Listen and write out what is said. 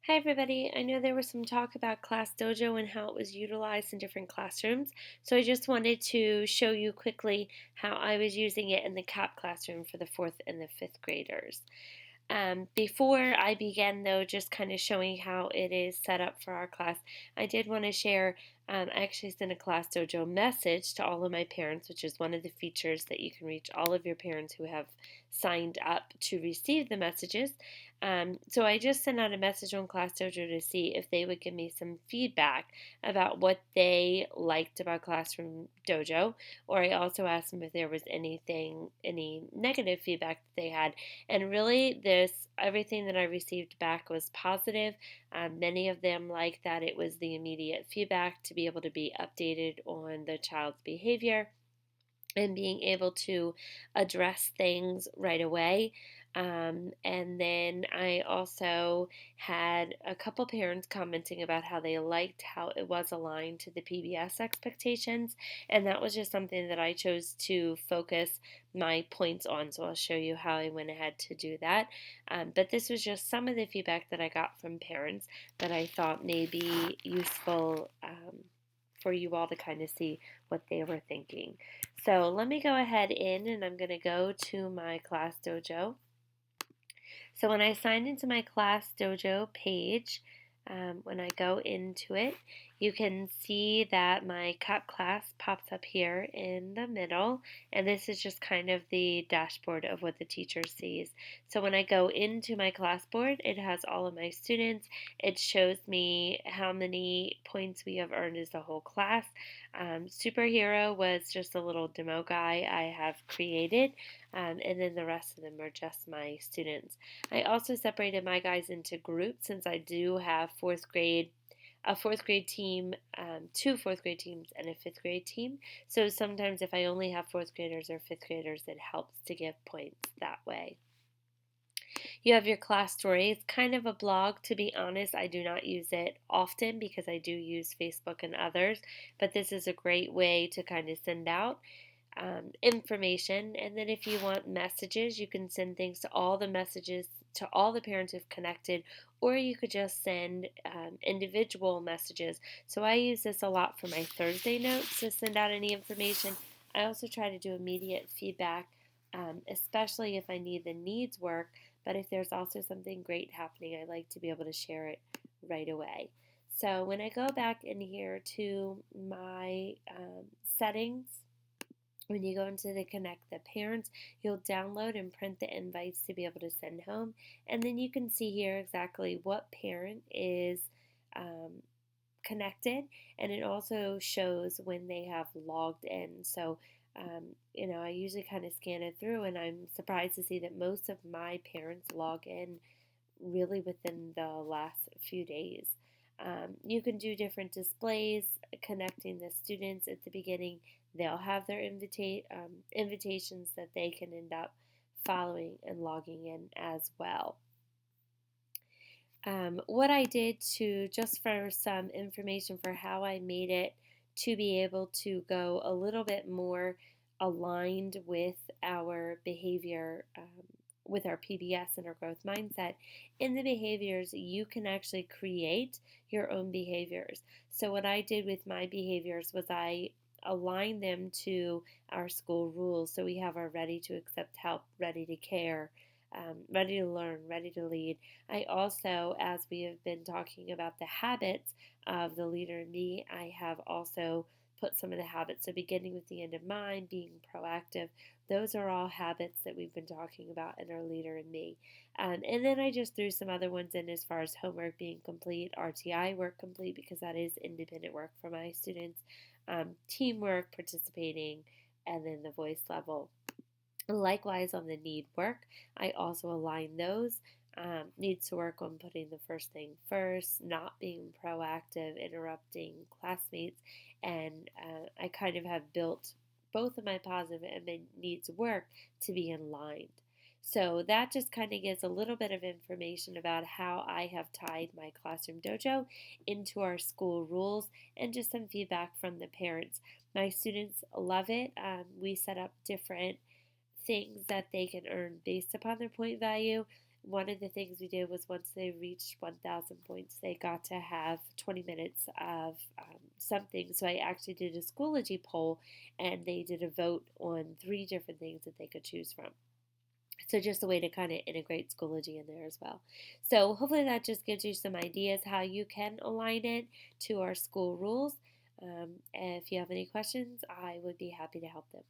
Hi everybody, I know there was some talk about Class Dojo and how it was utilized in different classrooms, so I just wanted to show you quickly how I was using it in the CAP classroom for the 4th and the 5th graders. Before I begin, though, just kind of showing how it is set up for our class, I did want to share. I actually sent a Class Dojo message to all of my parents, which is one of the features that you can reach all of your parents who have signed up to receive the messages. So I just sent out a message on Class Dojo to see if they would give me some feedback about what they liked about Classroom Dojo, or I also asked them if there was any negative feedback that they had. And really, everything that I received back was positive. Many of them liked that it was the immediate feedback to be able to be updated on the child's behavior and being able to address things right away. And then I also had a couple parents commenting about how they liked how it was aligned to the PBS expectations, and that was just something that I chose to focus my points on. So I'll show you how I went ahead to do that. But this was just some of the feedback that I got from parents that I thought may be useful for you all to kind of see what they were thinking. So let me go ahead and I'm going to go to my Class Dojo. So when I sign into my Class Dojo page, when I go into it, you can see that my cut class pops up here in the middle, and this is just kind of the dashboard of what the teacher sees. So when I go into my class board, it has all of my students. It shows me how many points we have earned as a whole class. Superhero was just a little demo guy I have created, and then the rest of them are just my students. I also separated my guys into groups since I do have a fourth grade team, two fourth grade teams, and a fifth grade team. So sometimes if I only have fourth graders or fifth graders, it helps to give points that way. You have your class story. It's kind of a blog, to be honest. I do not use it often because I do use Facebook and others, but this is a great way to kind of send out information. And then if you want messages, you can send things to all the messages to all the parents who've connected, or you could just send individual messages. So I use this a lot for my Thursday notes to send out any information. I also try to do immediate feedback, especially if I need the needs work. But if there's also something great happening, I like to be able to share it right away. So when I go back in here to my settings, when you go into the Connect the Parents, you'll download and print the invites to be able to send home. And then you can see here exactly what parent is connected, and it also shows when they have logged in. So, I usually kind of scan it through, and I'm surprised to see that most of my parents log in really within the last few days. You can do different displays connecting the students at the beginning. They'll have their invitations that they can end up following and logging in as well. What I did to, just for some information for how I made it to be able to go a little bit more aligned with our behavior, with our PBS and our growth mindset. In the behaviors, you can actually create your own behaviors. So what I did with my behaviors was I aligned them to our school rules. So we have our ready to accept help, ready to care, ready to learn, ready to lead. I also, as we have been talking about the habits of the leader in me, I have also put some of the habits. So beginning with the end in mind, being proactive, those are all habits that we've been talking about in our leader in me. And then I just threw some other ones in as far as homework being complete, RTI work complete, because that is independent work for my students, teamwork, participating, and then the voice level. Likewise, on the need work, I also align those. Needs to work on putting the first thing first, not being proactive, interrupting classmates, and I kind of have built both of my positive and my needs work to be aligned. So that just kind of gives a little bit of information about how I have tied my classroom dojo into our school rules and just some feedback from the parents. My students love it. We set up different things that they can earn based upon their point value. one of the things we did was once they reached 1,000 points, they got to have 20 minutes of something. So I actually did a Schoology poll, and they did a vote on 3 different things that they could choose from. So just a way to kind of integrate Schoology in there as well. So hopefully that just gives you some ideas how you can align it to our school rules. If you have any questions, I would be happy to help them.